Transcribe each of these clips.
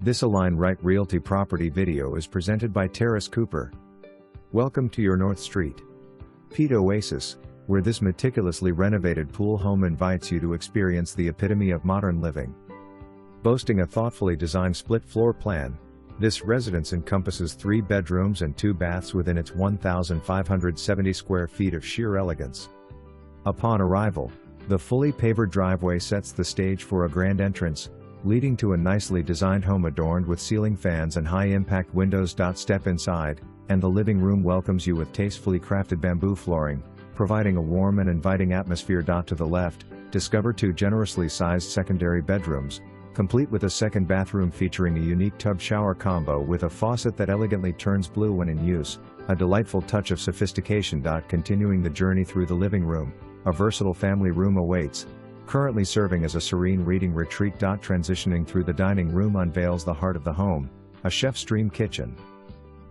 This Align Right Realty property video is presented by Terrace Cooper. Welcome to your North Street Pete Oasis, where this meticulously renovated pool home invites you to experience the epitome of modern living. Boasting a thoughtfully designed split floor plan, this residence encompasses 3 bedrooms and 2 baths within its 1,570 square feet of sheer elegance. Upon arrival, the fully pavered driveway sets the stage for a grand entrance, leading to a nicely designed home adorned with ceiling fans and high-impact windows.Step inside, and the living room welcomes you with tastefully crafted bamboo flooring, providing a warm and inviting atmosphere.To the left. Discover 2 generously sized secondary bedrooms, complete with a second bathroom featuring a unique tub shower combo with a faucet that elegantly turns blue when in use, a delightful touch of sophistication. Continuing the journey through the living room, a versatile family room awaits, currently serving as a serene reading retreat.Transitioning through the dining room unveils the heart of the home, a chef's dream kitchen.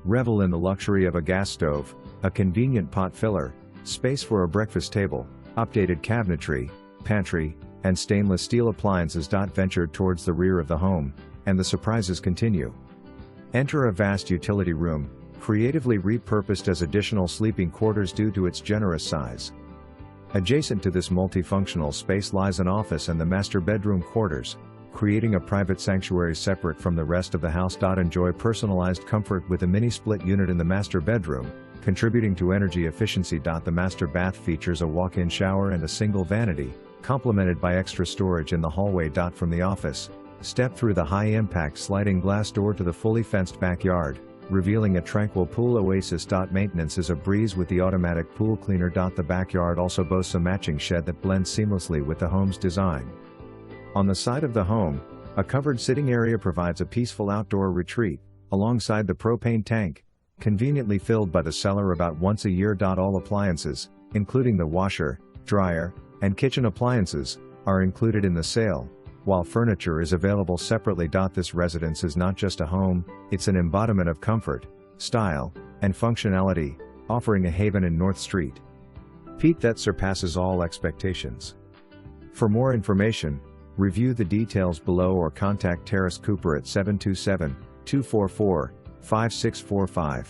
Revel in the luxury of a gas stove, a convenient pot filler, space for a breakfast table, updated cabinetry, pantry, and stainless steel appliances.Venture towards the rear of the home, and the surprises continue. Enter a vast utility room, creatively repurposed as additional sleeping quarters due to its generous size. Adjacent to this multifunctional space lies an office and the master bedroom quarters, creating a private sanctuary separate from the rest of the house.Enjoy personalized comfort with a mini split unit in the master bedroom, contributing to energy efficiency. The master bath features a walk-in shower and a single vanity, complemented by extra storage in the hallway.From the office. Step through the high-impact sliding glass door to the fully fenced backyard, revealing a tranquil pool. Oasis.Maintenance is a breeze with the automatic pool cleaner. The backyard also boasts a matching shed that blends seamlessly with the home's design. On the side of the home, a covered sitting area provides a peaceful outdoor retreat, alongside the propane tank, conveniently filled by the cellar about once a year. All appliances, including the washer, dryer, and kitchen appliances, are included in the sale, while furniture is available separately. This residence is not just a home, it's an embodiment of comfort, style, and functionality, offering a haven in North Street Pete that surpasses all expectations. For more information, review the details below or contact Terrace Cooper at 727-244-5645.